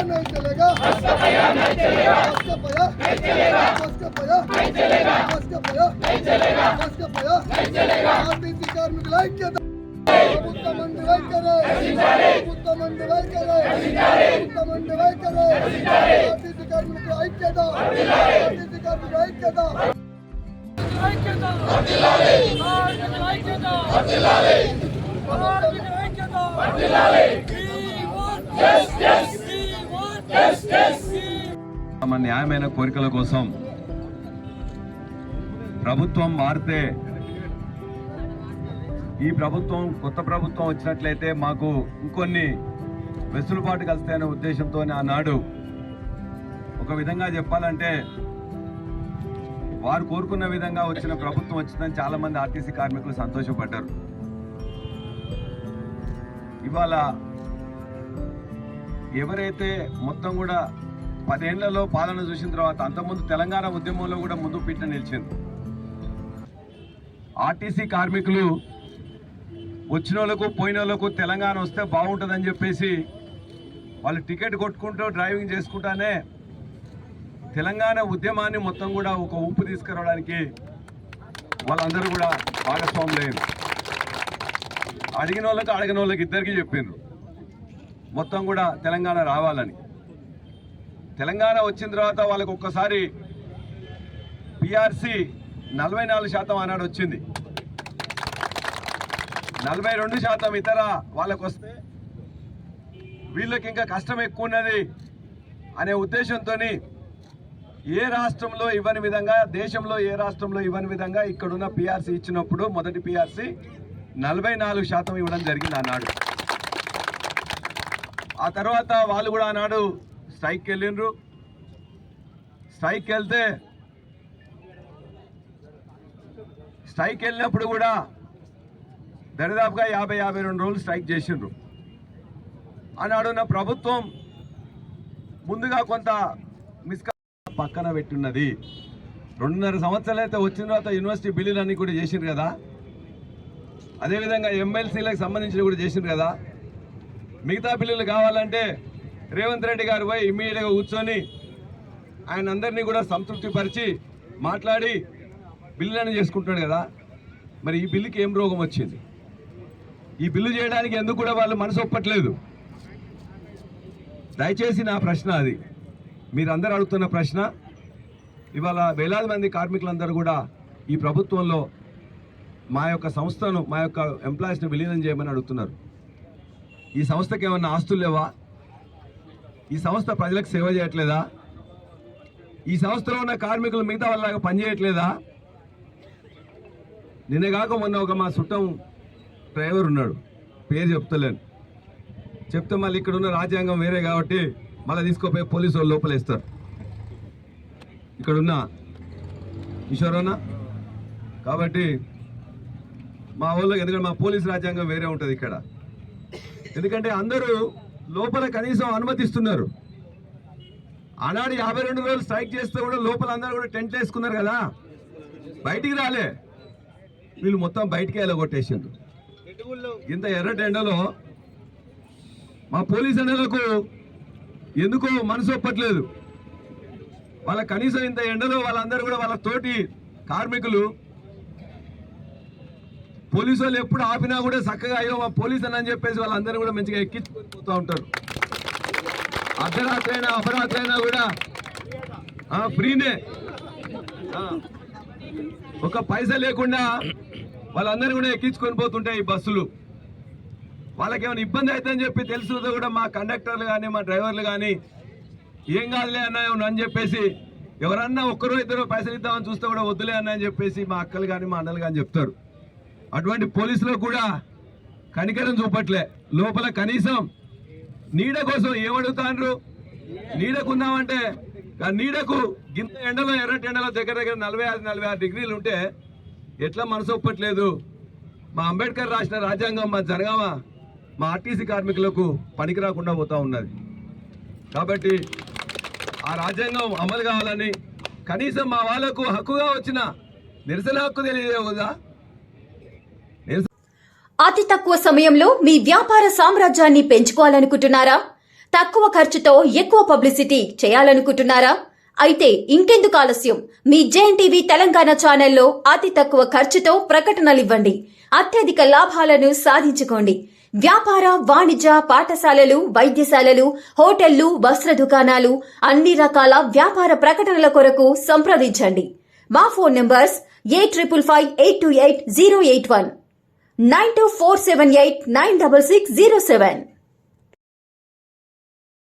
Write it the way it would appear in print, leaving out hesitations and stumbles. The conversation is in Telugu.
नहीं चलेगा, नहीं चलेगा, नहीं चलेगा, नहीं चलेगा, नहीं चलेगा, नहीं चलेगा। आरटीसी కార్మికుల ఐక్యత ప్రభుత్వం మండి వైఖరి ప్రభుత్వం మండి వైఖరి ప్రభుత్వం మండి వైఖరి ఆర్టీసీ కార్మికుల ఐక్యత ఆర్టీసీ కార్మికుల ఐక్యత ఐక్యత వర్ధిల్లాలి కార్మికుల ఐక్యత వర్ధిల్లాలి కార్మికుల ఐక్యత వర్ధిల్లాలి తమ న్యాయమైన కోరికల కోసం ప్రభుత్వం మారితే ఈ ప్రభుత్వం కొత్త ప్రభుత్వం వచ్చినట్లయితే మాకు ఇంకొన్ని వెసులుబాటు కలుస్తాయనే ఉద్దేశంతో ఆనాడు ఒక విధంగా చెప్పాలంటే వారు కోరుకున్న విధంగా వచ్చిన ప్రభుత్వం వచ్చిందని చాలా మంది ఆర్టీసీ కార్మికులు సంతోషపడ్డారు. ఇవాళ ఎవరైతే మొత్తం కూడా 10 ఏళ్లలో పాలన చూసిన తర్వాత అంతకుముందు తెలంగాణ ఉద్యమంలో కూడా ముందు పీట నిలిచింది. ఆర్టీసీ కార్మికులు వచ్చిన వాళ్ళకు పోయిన వాళ్ళకు తెలంగాణ వస్తే బాగుంటుందని చెప్పేసి వాళ్ళు టికెట్ కొట్టుకుంటూ డ్రైవింగ్ చేసుకుంటానే తెలంగాణ ఉద్యమాన్ని మొత్తం కూడా ఒక ఊపు తీసుకురావడానికి వాళ్ళందరూ కూడా భాగస్వాములయ్యారు. అడిగిన వాళ్ళకి ఇద్దరికి చెప్పిండ్రు మొత్తం కూడా తెలంగాణ రావాలని. తెలంగాణ వచ్చిన తర్వాత వాళ్ళకు ఒక్కసారి పిఆర్సీ 44% ఆనాడు వచ్చింది, 42% ఇతర వాళ్ళకు వస్తే వీళ్ళకి ఇంకా కష్టం ఎక్కువ ఉన్నది అనే ఉద్దేశంతో ఏ రాష్ట్రంలో ఇవ్వని విధంగా, దేశంలో ఏ రాష్ట్రంలో ఇవ్వని విధంగా ఇక్కడున్న పిఆర్సీ ఇచ్చినప్పుడు మొదటి పిఆర్సీ 44% ఇవ్వడం జరిగింది ఆనాడు. ఆ తర్వాత వాళ్ళు కూడా ఆనాడు స్ట్రైక్కి వెళ్ళిండ్రు. స్ట్రైక్కి వెళ్ళినప్పుడు కూడా దరిదాపుగా 50-52 రోజులు స్ట్రైక్ చేసిండ్రు. ఆనాడున్న ప్రభుత్వం ముందుగా కొంత పక్కన పెట్టున్నది. 2.5 సంవత్సరాలు అయితే వచ్చిన తర్వాత యూనివర్సిటీ బిల్లులన్నీ కూడా చేసిండ్రు కదా, అదేవిధంగా ఎమ్మెల్సీలకు సంబంధించి కూడా చేసిండ్రు కదా. మిగతా బిల్లులు కావాలంటే రేవంత్ రెడ్డి గారు పోయి ఇమ్మీడియట్గా కూర్చొని ఆయన అందరినీ కూడా సంతృప్తిపరిచి మాట్లాడి బిల్లులను చేసుకుంటాడు కదా. మరి ఈ బిల్లుకి ఏం రోగం వచ్చింది? ఈ బిల్లు చేయడానికి ఎందుకు కూడా వాళ్ళు మనసు ఒప్పట్లేదు? దయచేసి నా ప్రశ్న అది, మీరందరూ అడుగుతున్న ప్రశ్న. ఇవాళ వేలాది మంది కార్మికులందరూ కూడా ఈ ప్రభుత్వంలో మా యొక్క సంస్థను, మా యొక్క ఎంప్లాయీస్ని విలీనం చేయమని అడుగుతున్నారు. ఈ సంస్థకి ఏమన్నా ఆస్తులు లేవా? ఈ సంస్థ ప్రజలకు సేవ చేయట్లేదా? ఈ సంస్థలో ఉన్న కార్మికులు మిగతా వాళ్ళలాగా పనిచేయట్లేదా? నిన్నగాక మొన్న ఒక మా చుట్టం డ్రైవర్ ఉన్నాడు, పేరు చెప్తలేను, చెప్తే మళ్ళీ ఇక్కడ ఉన్న రాజ్యాంగం వేరే కాబట్టి మళ్ళీ తీసుకోపోయి పోలీసు వాళ్ళు లోపలేస్తారు. ఇక్కడున్న ఈశ్వరన్న కాబట్టి మా వాళ్ళకి, ఎందుకంటే మా పోలీసు రాజ్యాంగం వేరే ఉంటుంది ఇక్కడ. ఎందుకంటే అందరూ లోపల కనీసం అనుమతిస్తున్నారు. ఆనాడు 52 రోజులు స్ట్రైక్ చేస్తే కూడా లోపల అందరూ కూడా టెంట్లు వేసుకున్నారు కదా, బయటికి రాలే. వీళ్ళు మొత్తం బయటికి వెళ్ళగొట్టేసిండ్రు. ఇంత ఎర్రటి ఎండలో మా పోలీసు అన్నలకు ఎందుకో మనసు ఒప్పట్లేదు. వాళ్ళ కనీసం ఇంత ఎండలో వాళ్ళందరూ కూడా వాళ్ళ తోటి కార్మికులు పోలీసు వాళ్ళు ఎప్పుడు ఆపినా కూడా చక్కగా అయ్యో మా పోలీసు అని చెప్పేసి వాళ్ళందరూ కూడా మంచిగా ఎక్కించుకొని పోతూ ఉంటారు. అర్ధరాత్రి అయినా అపరాత్రి అయినా కూడా ఫ్రీనే, ఒక పైసా లేకుండా వాళ్ళందరూ కూడా ఎక్కించుకొని పోతుంటాయి ఈ బస్సులు. వాళ్ళకి ఏమైనా ఇబ్బంది అవుతుందని చెప్పి తెలుసుతో కూడా మా కండక్టర్లు కానీ మా డ్రైవర్లు కానీ ఏం కాదులే అన్న అని చెప్పేసి, ఎవరన్నా ఒక్కరో ఇద్దరు పైసలు ఇద్దామని చూస్తే కూడా వద్దులే అన్న అని చెప్పేసి మా అక్కలు కానీ మా అన్నలు కానీ చెప్తారు. అటువంటి పోలీసులకు కూడా కనికరం చూపట్లే. లోపల కనీసం నీడ కోసం ఏమడుగుతాండ్రు? నీడకుందామంటే ఆ నీడకు గింత ఎండలో ఎర్రటి ఎండలో దగ్గర దగ్గర 45-46 డిగ్రీలు ఉంటే ఎట్లా మనసు ఒప్పట్లేదు? మా అంబేద్కర్ రాసిన రాజ్యాంగం మా జరగామా మా ఆర్టీసీ కార్మికులకు పనికి రాకుండా పోతా ఉన్నది. కాబట్టి ఆ రాజ్యాంగం అమలు కావాలని కనీసం మా వాళ్ళకు హక్కుగా వచ్చిన నిరసన హక్కు తెలియదా? అతి తక్కువ సమయంలో మీ వ్యాపార సామ్రాజ్యాన్ని పెంచుకోవాలనుకుంటున్నారా? తక్కువ ఖర్చుతో ఎక్కువ పబ్లిసిటీ చేయాలనుకుంటున్నారా? అయితే ఇంకెందుకు ఆలస్యం? మీ జేఎన్టీవీ తెలంగాణ ఛానల్లో అతి తక్కువ ఖర్చుతో ప్రకటనలివ్వండి. అత్యధిక లాభాలను సాధించుకోండి. వ్యాపార, వాణిజ్య, పాఠశాలలు, వైద్యశాలలు, హోటళ్లు, వస్త్ర దుకాణాలు, అన్ని రకాల వ్యాపార ప్రకటనల కొరకు సంప్రదించండి. మా ఫోన్ నంబర్స్ 8558280881 9247896607.